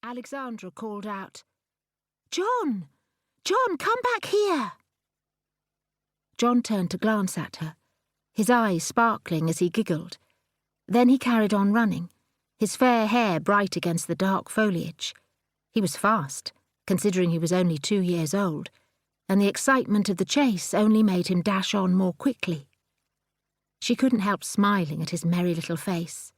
Alexandra called out, "John! John, come back here!" John turned to glance at her, his eyes sparkling as he giggled. Then he carried on running, his fair hair bright against the dark foliage. He was fast, considering he was only 2 years old, and the excitement of the chase only made him dash on more quickly. She couldn't help smiling at his merry little face.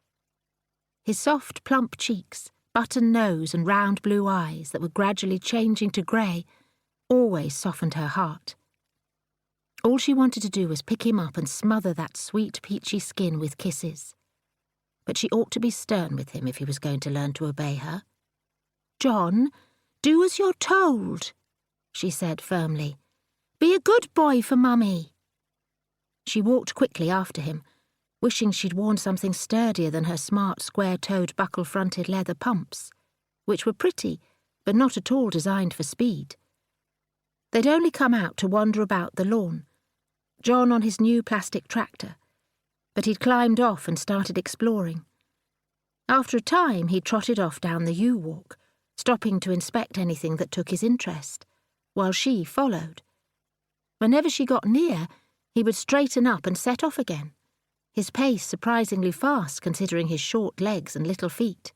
His soft, plump cheeks, button nose and round blue eyes that were gradually changing to grey always softened her heart. All she wanted to do was pick him up and smother that sweet, peachy skin with kisses. But she ought to be stern with him if he was going to learn to obey her. "John, do as you're told," she said firmly. "Be a good boy for Mummy." She walked quickly after him, wishing she'd worn something sturdier than her smart, square-toed, buckle-fronted leather pumps, which were pretty, but not at all designed for speed. They'd only come out to wander about the lawn, John on his new plastic tractor, but he'd climbed off and started exploring. After a time, he trotted off down the yew walk, stopping to inspect anything that took his interest, while she followed. Whenever she got near, he would straighten up and set off again, his pace surprisingly fast considering his short legs and little feet.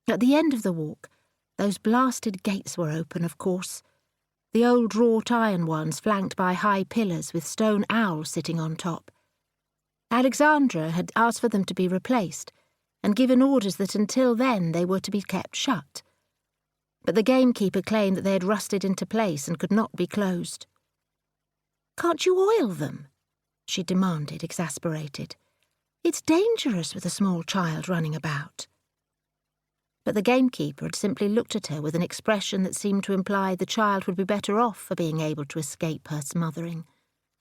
At the end of the walk, those blasted gates were open, of course, the old wrought iron ones flanked by high pillars with stone owls sitting on top. Alexandra had asked for them to be replaced and given orders that until then they were to be kept shut. But the gamekeeper claimed that they had rusted into place and could not be closed. "Can't you oil them?" she demanded, exasperated. "It's dangerous with a small child running about." But the gamekeeper had simply looked at her with an expression that seemed to imply the child would be better off for being able to escape her smothering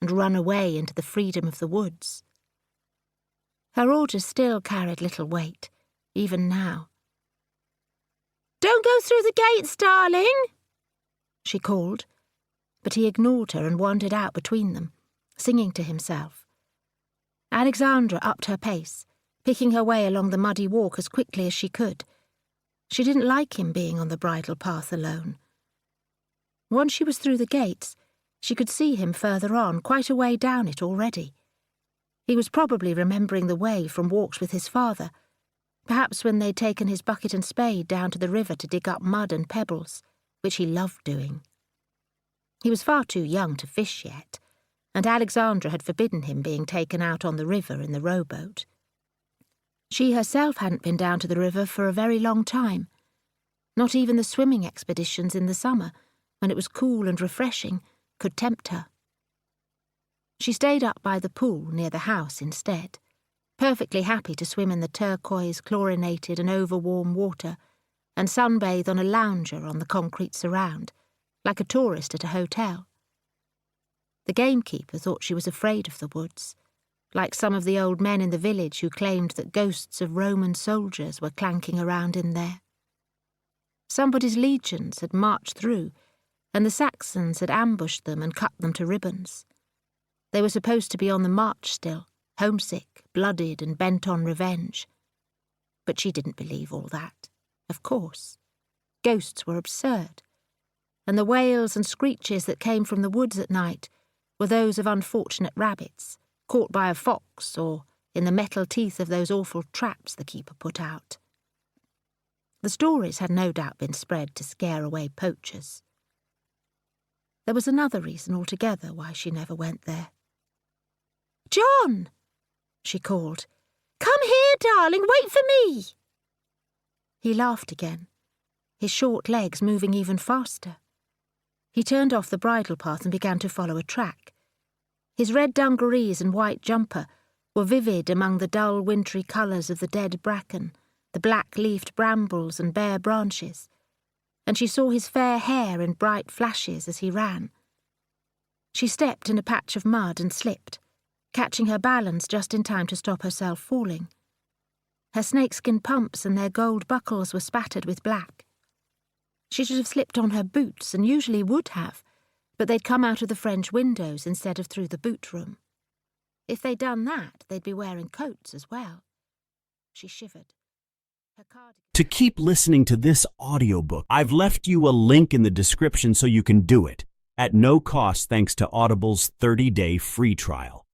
and run away into the freedom of the woods. Her orders still carried little weight, even now. "Don't go through the gates, darling," she called, but he ignored her and wandered out between them, singing to himself. Alexandra upped her pace, picking her way along the muddy walk as quickly as she could. She didn't like him being on the bridle path alone. Once she was through the gates, she could see him further on, quite a way down it already. He was probably remembering the way from walks with his father, perhaps when they'd taken his bucket and spade down to the river to dig up mud and pebbles, which he loved doing. He was far too young to fish yet, and Alexandra had forbidden him being taken out on the river in the rowboat. She herself hadn't been down to the river for a very long time. Not even the swimming expeditions in the summer, when it was cool and refreshing, could tempt her. She stayed up by the pool near the house instead, perfectly happy to swim in the turquoise, chlorinated and over-warm water and sunbathe on a lounger on the concrete surround, like a tourist at a hotel. The gamekeeper thought she was afraid of the woods, like some of the old men in the village who claimed that ghosts of Roman soldiers were clanking around in there. Somebody's legions had marched through, and the Saxons had ambushed them and cut them to ribbons. They were supposed to be on the march still, homesick, blooded and bent on revenge. But she didn't believe all that, of course. Ghosts were absurd, and the wails and screeches that came from the woods at night were those of unfortunate rabbits, caught by a fox or in the metal teeth of those awful traps the keeper put out. The stories had no doubt been spread to scare away poachers. There was another reason altogether why she never went there. "John!" she called. "Come here, darling, wait for me!" He laughed again, his short legs moving even faster. He turned off the bridle path and began to follow a track. His red dungarees and white jumper were vivid among the dull wintry colours of the dead bracken, the black-leafed brambles and bare branches, and she saw his fair hair in bright flashes as he ran. She stepped in a patch of mud and slipped, catching her balance just in time to stop herself falling. Her snakeskin pumps and their gold buckles were spattered with black. She should have slipped on her boots, and usually would have, but they'd come out of the French windows instead of through the boot room. If they'd done that, they'd be wearing coats as well. She shivered. Her cardigan. To keep listening to this audiobook, I've left you a link in the description so you can do it, at no cost thanks to Audible's 30-day free trial.